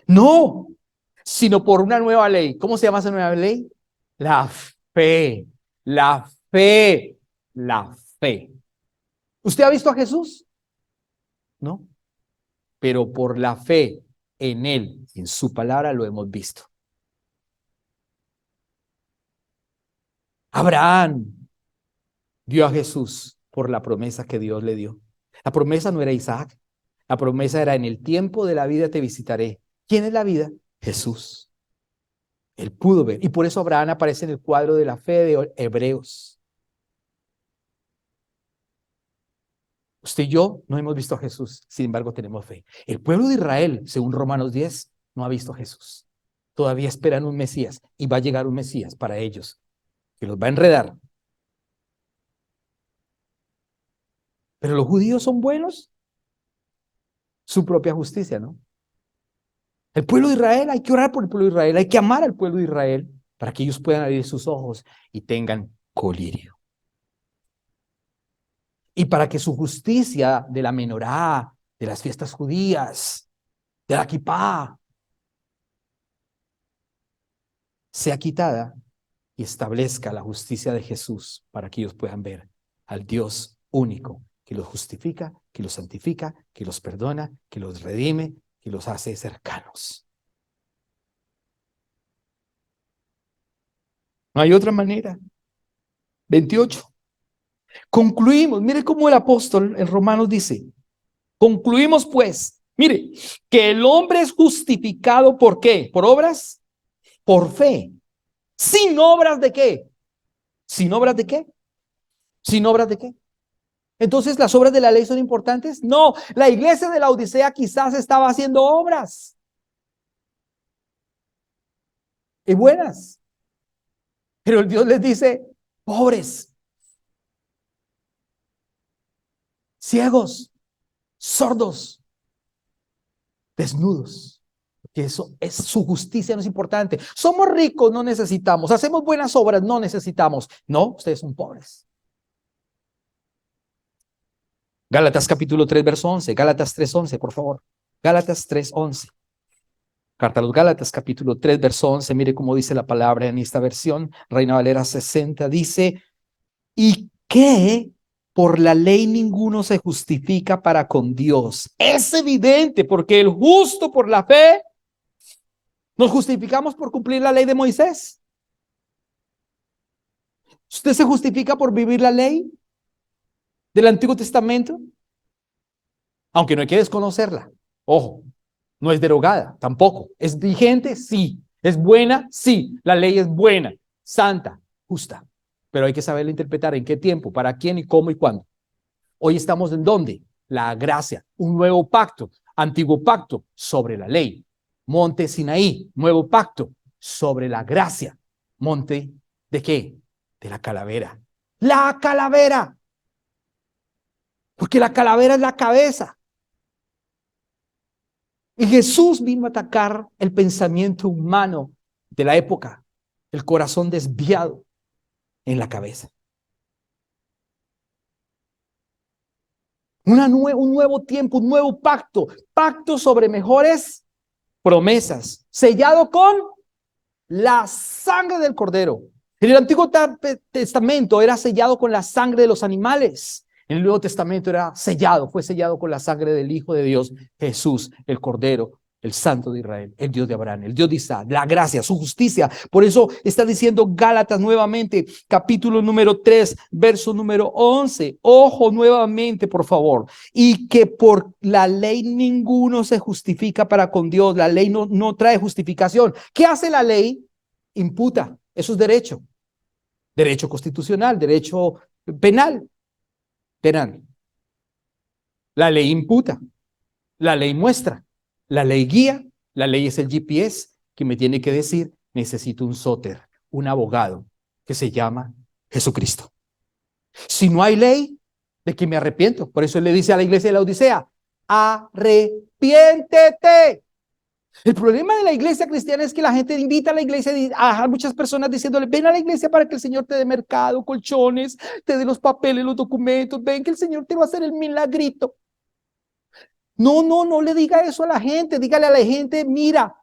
No, sino por una nueva ley. ¿Cómo se llama esa nueva ley? La fe, la fe, la fe. ¿Usted ha visto a Jesús? No, pero por la fe en Él, en su palabra, lo hemos visto. Abraham vio a Jesús por la promesa que Dios le dio. La promesa no era Isaac, la promesa era: en el tiempo de la vida te visitaré. ¿Quién es la vida? Jesús. Él pudo ver, y por eso Abraham aparece en el cuadro de la fe de Hebreos. Usted y yo no hemos visto a Jesús, sin embargo tenemos fe. El pueblo de Israel, según Romanos 10, no ha visto a Jesús. Todavía esperan un Mesías, y va a llegar un Mesías para ellos, que los va a enredar. Pero los judíos son buenos, su propia justicia, ¿no? El pueblo de Israel, hay que orar por el pueblo de Israel, hay que amar al pueblo de Israel para que ellos puedan abrir sus ojos y tengan colirio. Y para que su justicia de la menorá, de las fiestas judías, de la kipá, sea quitada y establezca la justicia de Jesús para que ellos puedan ver al Dios único que los justifica, que los santifica, que los perdona, que los redime, que los hace cercanos. No hay otra manera. 28. Concluimos, mire cómo el apóstol en Romanos dice: concluimos pues, mire, que el hombre es justificado ¿por qué? ¿Por obras? Por fe. ¿Sin obras de qué? ¿Sin obras de qué? ¿Sin obras de qué? Entonces, ¿las obras de la ley son importantes? No, la iglesia de la Odisea quizás estaba haciendo obras y buenas, pero el Dios les dice: pobres, ciegos, sordos, desnudos. Que eso es su justicia, no es importante. Somos ricos, no necesitamos. Hacemos buenas obras, no necesitamos. No, ustedes son pobres. Gálatas capítulo 3, verso 11. Gálatas 3:11, por favor. Gálatas 3:11. Carta a los Gálatas capítulo 3, verso 11. Mire cómo dice la palabra en esta versión. Reina Valera 60 dice: y que por la ley ninguno se justifica para con Dios. Es evidente, porque el justo por la fe, ¿nos justificamos por cumplir la ley de Moisés? ¿Usted se justifica por vivir la ley del Antiguo Testamento? Aunque no hay que desconocerla. Ojo, no es derogada, tampoco. ¿Es vigente? Sí. ¿Es buena? Sí. La ley es buena, santa, justa. Pero hay que saberla interpretar en qué tiempo, para quién y cómo y cuándo. Hoy estamos en ¿dónde? La gracia, un nuevo pacto, antiguo pacto sobre la ley. Monte Sinaí, nuevo pacto sobre la gracia. Monte ¿de qué? De la calavera. La calavera. Porque la calavera es la cabeza. Y Jesús vino a atacar el pensamiento humano de la época, el corazón desviado en la cabeza. Un nuevo tiempo, un nuevo pacto, pacto sobre mejores promesas, sellado con la sangre del Cordero. En el Antiguo Testamento era sellado con la sangre de los animales. En el Nuevo Testamento fue sellado con la sangre del Hijo de Dios, Jesús, el Cordero, el Santo de Israel, el Dios de Abraham, el Dios de Isaac, la gracia, su justicia. Por eso está diciendo Gálatas nuevamente, capítulo número 3, verso número 11. Ojo nuevamente, por favor. Y que por la ley ninguno se justifica para con Dios. La ley no trae justificación. ¿Qué hace la ley? Imputa. Eso es derecho. Derecho constitucional, derecho penal. Penal. La ley imputa. La ley muestra. La ley guía. La ley es el GPS que me tiene que decir: necesito un sóter, un abogado que se llama Jesucristo. Si no hay ley, ¿de qué me arrepiento? Por eso él le dice a la iglesia de la Odisea: arrepiéntete. El problema de la iglesia cristiana es que la gente invita a la iglesia a muchas personas diciéndole: ven a la iglesia para que el Señor te dé mercado, colchones, te dé los papeles, los documentos, ven que el Señor te va a hacer el milagrito. No le diga eso a la gente. Dígale a la gente: mira,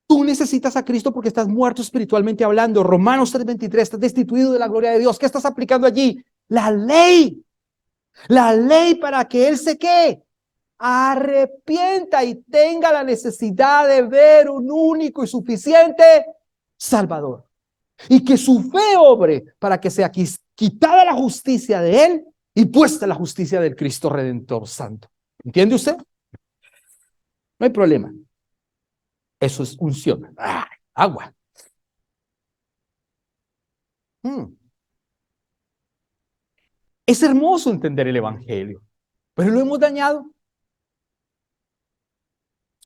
tú necesitas a Cristo porque estás muerto espiritualmente hablando. Romanos 3:23, estás destituido de la gloria de Dios. ¿Qué estás aplicando allí? La ley para que Él se quede, arrepienta y tenga la necesidad de ver un único y suficiente Salvador. y que su fe obre para que sea quitada la justicia de él y puesta la justicia del Cristo Redentor Santo. ¿Entiende usted? No hay problema. Eso es unción. Agua. Es hermoso entender el evangelio, pero lo hemos dañado.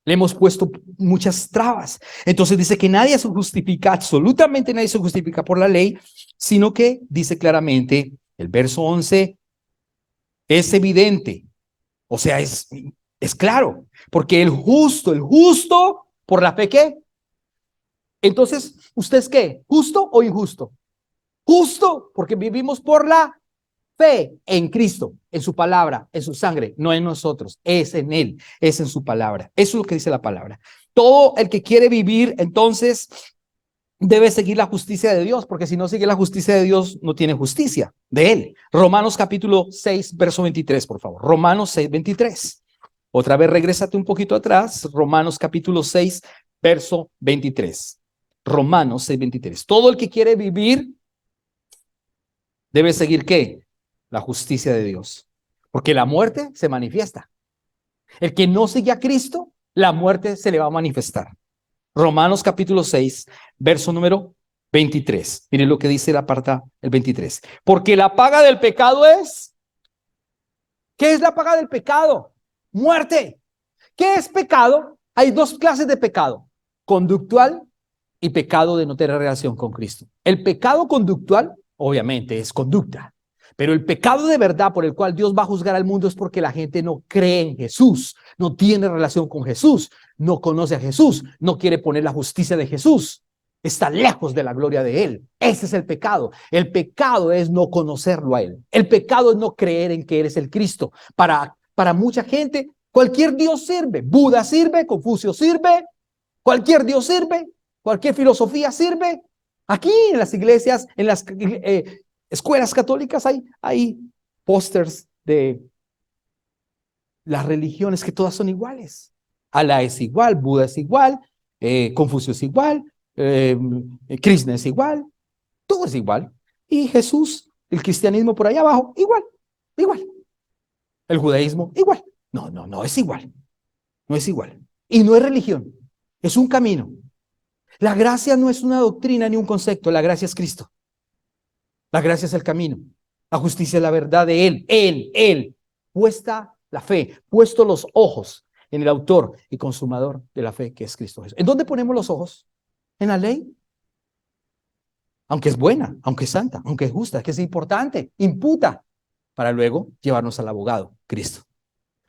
Le hemos puesto muchas trabas. Entonces dice que nadie se justifica, absolutamente nadie se justifica por la ley, sino que dice claramente, el verso 11, es evidente. O sea, es claro, porque el justo, por la fe, ¿qué? Entonces, ¿usted es qué? ¿Justo o injusto? Justo, porque vivimos por la fe en Cristo, en su palabra, en su sangre, no en nosotros, es en Él, es en su palabra. Eso es lo que dice la palabra. Todo el que quiere vivir, entonces, debe seguir la justicia de Dios, porque si no sigue la justicia de Dios, no tiene justicia de Él. Romanos capítulo 6, verso 23, por favor. Romanos 6, 23. Otra vez, regrésate un poquito atrás. Romanos capítulo 6, verso 23. Romanos 6, 23. Todo el que quiere vivir debe seguir ¿qué? La justicia de Dios. Porque la muerte se manifiesta. El que no sigue a Cristo, la muerte se le va a manifestar. Romanos capítulo 6, verso número 23. Miren lo que dice el 23. Porque la paga del pecado es... ¿Qué es la paga del pecado? Muerte. ¿Qué es pecado? Hay dos clases de pecado. Conductual y pecado de no tener relación con Cristo. El pecado conductual, obviamente, es conducta. Pero el pecado de verdad por el cual Dios va a juzgar al mundo es porque la gente no cree en Jesús, no tiene relación con Jesús, no conoce a Jesús, no quiere poner la justicia de Jesús, está lejos de la gloria de Él. Ese es el pecado. El pecado es no conocerlo a Él. El pecado es no creer en que Él es el Cristo. Para mucha gente, cualquier Dios sirve. Buda sirve, Confucio sirve, cualquier Dios sirve, cualquier filosofía sirve. Aquí en las iglesias, en las escuelas católicas hay pósters de las religiones que todas son iguales. Alá es igual, Buda es igual, Confucio es igual, Krishna es igual, todo es igual. Y Jesús, el cristianismo por allá abajo, igual, igual. El judaísmo, igual. No, no, no es igual. No es igual. Y no es religión, es un camino. La gracia no es una doctrina ni un concepto, la gracia es Cristo. La gracia es el camino. La justicia es la verdad de Él. Puesta la fe, puesto los ojos en el autor y consumador de la fe que es Cristo Jesús. ¿En dónde ponemos los ojos? ¿En la ley? Aunque es buena, aunque es santa, aunque es justa, que es importante, imputa para luego llevarnos al abogado, Cristo.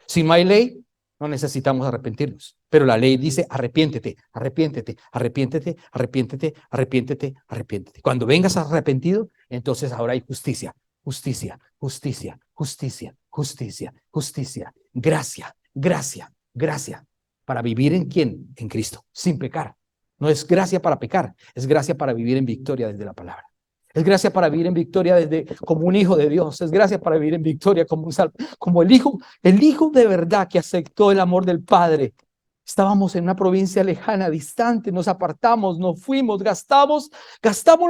Si no hay ley, no necesitamos arrepentirnos. Pero la ley dice, arrepiéntete, arrepiéntete, arrepiéntete, arrepiéntete, arrepiéntete, arrepiéntete. Cuando vengas arrepentido, entonces ahora hay justicia, justicia, justicia, justicia, justicia, justicia, gracia, gracia, gracia. ¿Para vivir en quién? En Cristo, sin pecar. No es gracia para pecar, es gracia para vivir en victoria desde la palabra. Es gracia para vivir en victoria como un hijo de Dios. Es gracia para vivir en victoria como el hijo de verdad que aceptó el amor del Padre. Estábamos en una provincia lejana, distante, nos apartamos, nos fuimos, gastamos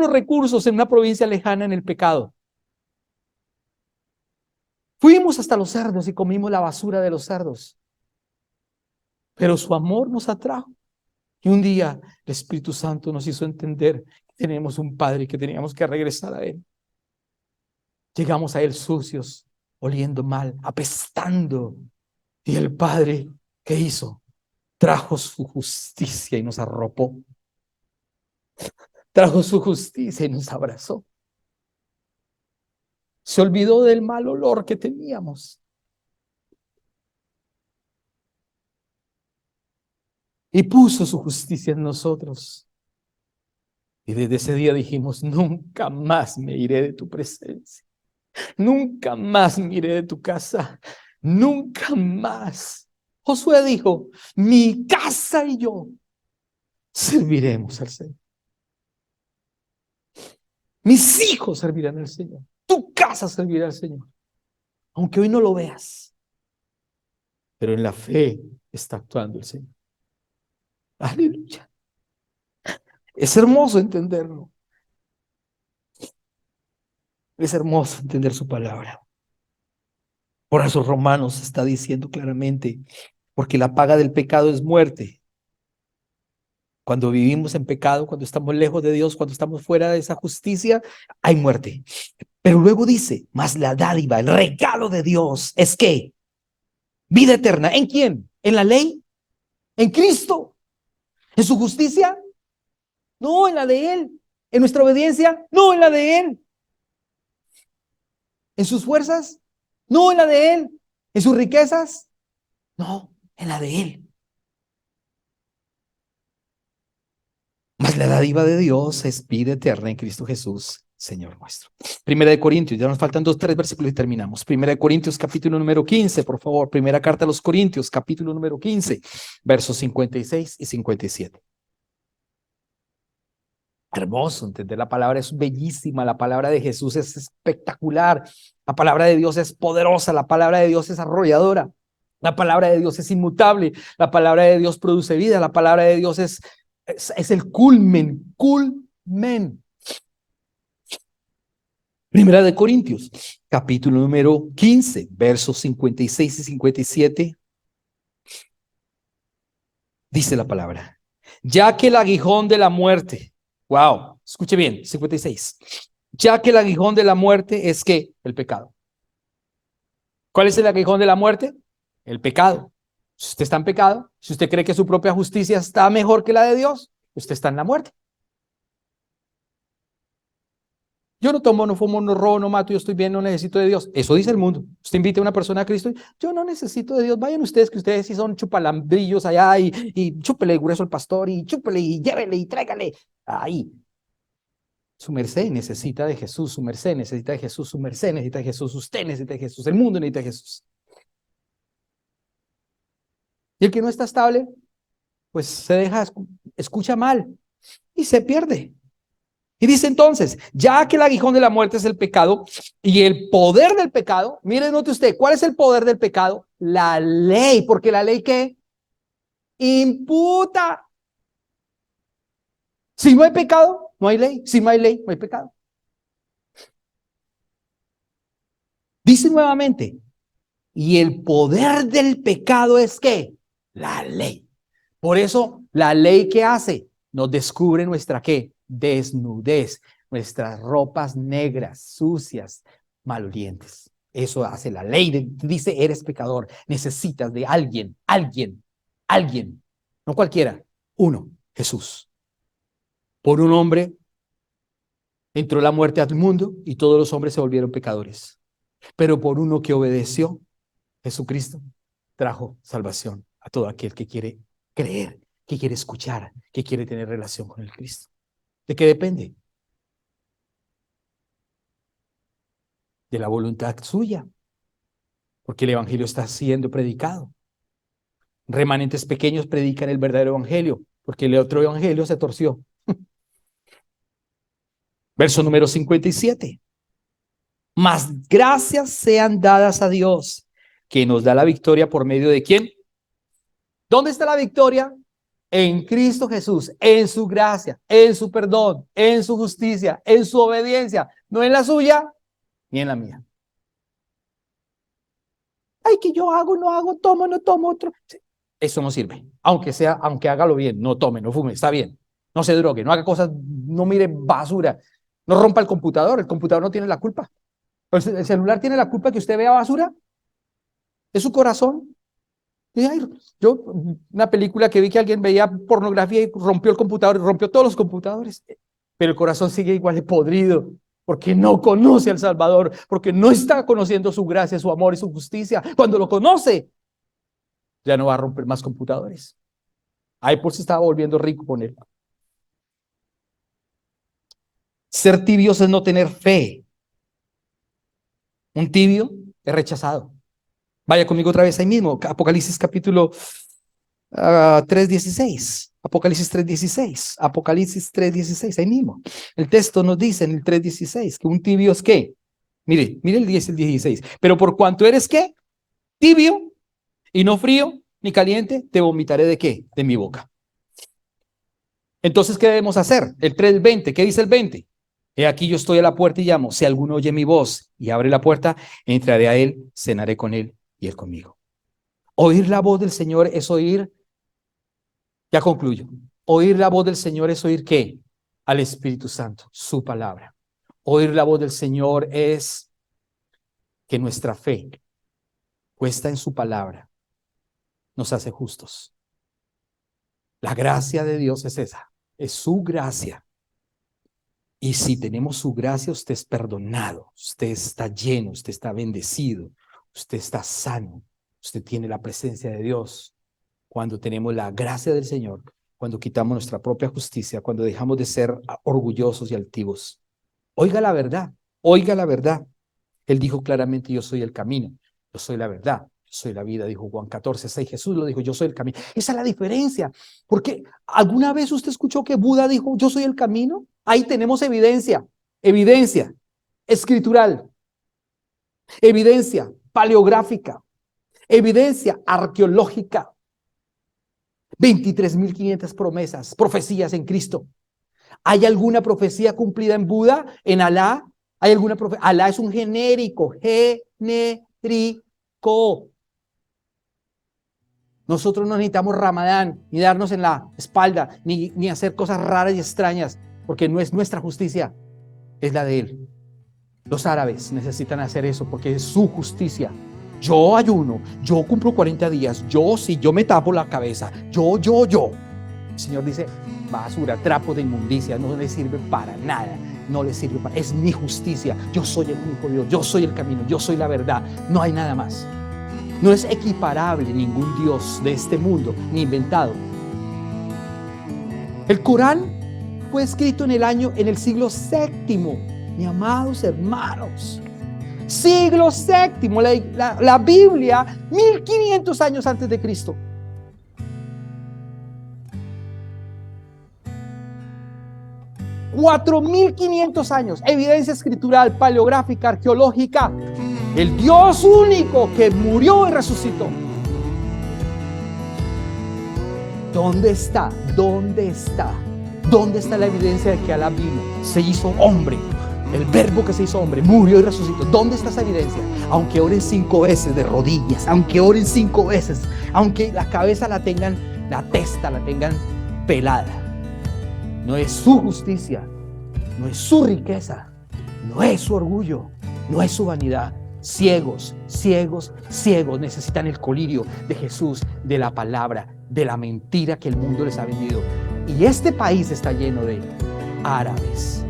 los recursos en una provincia lejana en el pecado. Fuimos hasta los cerdos y comimos la basura de los cerdos. Pero su amor nos atrajo. Y un día el Espíritu Santo nos hizo entender que tenemos un Padre y que teníamos que regresar a Él. Llegamos a Él sucios, oliendo mal, apestando. Y el Padre, ¿qué hizo? Trajo su justicia y nos arropó. Trajo su justicia y nos abrazó. Se olvidó del mal olor que teníamos. Y puso su justicia en nosotros. Y desde ese día dijimos, nunca más me iré de tu presencia. Nunca más me iré de tu casa. Nunca más. Josué dijo, mi casa y yo serviremos al Señor. Mis hijos servirán al Señor. Tu casa servirá al Señor. Aunque hoy no lo veas. Pero en la fe está actuando el Señor. Aleluya. Es hermoso entenderlo. Es hermoso entender su palabra. Por eso Romanos está diciendo claramente, porque la paga del pecado es muerte. Cuando vivimos en pecado, cuando estamos lejos de Dios, cuando estamos fuera de esa justicia, hay muerte. Pero luego dice, más la dádiva, el regalo de Dios es que vida eterna. ¿En quién? ¿En la ley? ¿En Cristo? ¿En su justicia? No, en la de Él. ¿En nuestra obediencia? No, en la de Él. ¿En sus fuerzas? No, en la de Él. ¿En sus riquezas? No, en la de Él. Mas la dádiva de Dios es vida eterna en Cristo Jesús, Señor nuestro. Primera de Corintios, ya nos faltan 3 versículos y terminamos. Primera de Corintios, capítulo número 15, por favor. Primera carta a los Corintios, capítulo número 15, versos 56 y 57. Hermoso entender la palabra, es bellísima, la palabra de Jesús es espectacular, la palabra de Dios es poderosa, la palabra de Dios es arrolladora, la palabra de Dios es inmutable, la palabra de Dios produce vida, la palabra de Dios es el culmen. Primera de Corintios, capítulo número 15, versos 56 y 57, dice la palabra, ya que el aguijón de la muerte, wow, escuche bien, 56, ya que el aguijón de la muerte es que el pecado. ¿Cuál es el aguijón de la muerte? El pecado. Si usted está en pecado, si usted cree que su propia justicia está mejor que la de Dios, usted está en la muerte. Yo no tomo, no fumo, no robo, no mato, yo estoy bien, no necesito de Dios. Eso dice el mundo. Usted invita a una persona a Cristo y yo no necesito de Dios. Vayan ustedes, que ustedes sí son chupalambrillos allá y chúpele grueso al pastor y chúpele y llévele y tráigale. Ahí. Su merced necesita de Jesús, su merced necesita de Jesús, su merced necesita de Jesús, usted necesita de Jesús, el mundo necesita de Jesús. Y el que no está estable, pues se deja, escucha mal y se pierde. Y dice entonces, ya que el aguijón de la muerte es el pecado y el poder del pecado, mire, note usted, ¿cuál es el poder del pecado? La ley, porque la ley ¿qué? Imputa. Si no hay pecado, no hay ley. Si no hay ley, no hay pecado. Dice nuevamente, y el poder del pecado es ¿qué? La ley. Por eso, la ley ¿qué hace? Nos descubre nuestra ¿qué? Desnudez, nuestras ropas negras, sucias, malolientes. Eso hace la ley. Dice, eres pecador, necesitas de alguien, no cualquiera, uno, Jesús. Por un hombre entró la muerte al mundo y todos los hombres se volvieron pecadores. Pero por uno que obedeció, Jesucristo trajo salvación a todo aquel que quiere creer, que quiere escuchar, que quiere tener relación con el Cristo. ¿De qué depende? De la voluntad suya, porque el evangelio está siendo predicado. Remanentes pequeños predican el verdadero evangelio, porque el otro evangelio se torció. Verso número 57. Mas gracias sean dadas a Dios, que nos da la victoria por medio de ¿quién? ¿Dónde está la victoria? En Cristo Jesús, en su gracia, en su perdón, en su justicia, en su obediencia, no en la suya ni en la mía. Ay, que yo hago, no hago, tomo, no tomo otro. Eso no sirve. Aunque hágalo bien, no tome, no fume, está bien. No se drogue, no haga cosas, no mire basura, no rompa el computador no tiene la culpa. El celular tiene la culpa que usted vea basura. Es su corazón. Y, ay, yo, una película que vi que alguien veía pornografía y rompió el computador, rompió todos los computadores, pero el corazón sigue igual de podrido, porque no conoce al Salvador, porque no está conociendo su gracia, su amor y su justicia. Cuando lo conoce, ya no va a romper más computadores. Ahí por si estaba volviendo rico con él. Ser tibios es no tener fe. Un tibio es rechazado. Vaya conmigo otra vez ahí mismo, Apocalipsis capítulo 3:16. Apocalipsis 3:16. Apocalipsis 3:16, ahí mismo. El texto nos dice en el 3:16 que un tibio es ¿qué? Mire el 10 y el 16. Pero por cuanto eres ¿qué? Tibio y no frío ni caliente, te vomitaré ¿de qué? De mi boca. Entonces, ¿qué debemos hacer? El 3:20, ¿qué dice el 20? He aquí yo estoy a la puerta y llamo. Si alguno oye mi voz y abre la puerta, entraré a él, cenaré con él y él conmigo. Oír la voz del Señor es oír, ya concluyo. Oír la voz del Señor es oír ¿qué? Al Espíritu Santo, su palabra. Oír la voz del Señor es que nuestra fe, puesta en su palabra, nos hace justos. La gracia de Dios es esa, es su gracia. Y si tenemos su gracia, usted es perdonado, usted está lleno, usted está bendecido, usted está sano, usted tiene la presencia de Dios. Cuando tenemos la gracia del Señor, cuando quitamos nuestra propia justicia, cuando dejamos de ser orgullosos y altivos. Oiga la verdad, oiga la verdad. Él dijo claramente, yo soy el camino, yo soy la verdad, yo soy la vida, dijo Juan 14:6. Jesús lo dijo, yo soy el camino. Esa es la diferencia, porque ¿alguna vez usted escuchó que Buda dijo, yo soy el camino? Ahí tenemos evidencia escritural, evidencia paleográfica, evidencia arqueológica. 23.500 promesas, profecías en Cristo. ¿Hay alguna profecía cumplida en Buda, en Alá? ¿Hay alguna profecía? Alá es un genérico. Nosotros no necesitamos Ramadán, ni darnos en la espalda, ni hacer cosas raras y extrañas, porque no es nuestra justicia, es la de Él. Los árabes necesitan hacer eso porque es su justicia. Yo ayuno, yo cumplo 40 días, yo me tapo la cabeza, yo. El Señor dice, basura, trapo de inmundicia, no le sirve para nada, no le sirve para, es mi justicia, yo soy el único Dios, yo soy el camino, yo soy la verdad, no hay nada más. No es equiparable ningún Dios de este mundo, ni inventado. El Corán fue escrito en el siglo VII, mis amados hermanos. Siglo VII, la Biblia, 1500 años antes de Cristo. $4.500 años, evidencia escritural, paleográfica, arqueológica. El Dios único que murió y resucitó. ¿Dónde está? ¿Dónde está? ¿Dónde está la evidencia de que Alá vino? Se hizo hombre. El verbo que se hizo hombre, murió y resucitó. ¿Dónde está esa evidencia? Aunque oren 5 veces de rodillas, aunque oren 5 veces, aunque la cabeza la tengan, la testa la tengan pelada. No es su justicia, no es su riqueza, no es su orgullo, no es su vanidad. Ciegos necesitan el colirio de Jesús, de la palabra, de la mentira que el mundo les ha vendido. Y este país está lleno de árabes,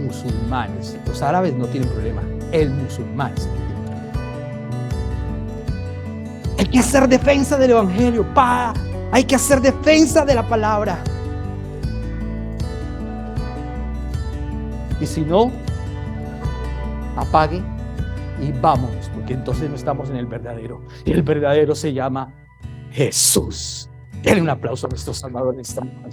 musulmanes. Los árabes no tienen problema, el musulmán sí tiene problema. Hay que hacer defensa del evangelio, hay que hacer defensa de la palabra. Y si no, apague y vámonos, porque entonces no estamos en el verdadero. Y el verdadero se llama Jesús. Denle un aplauso a nuestro Salvador en esta mañana.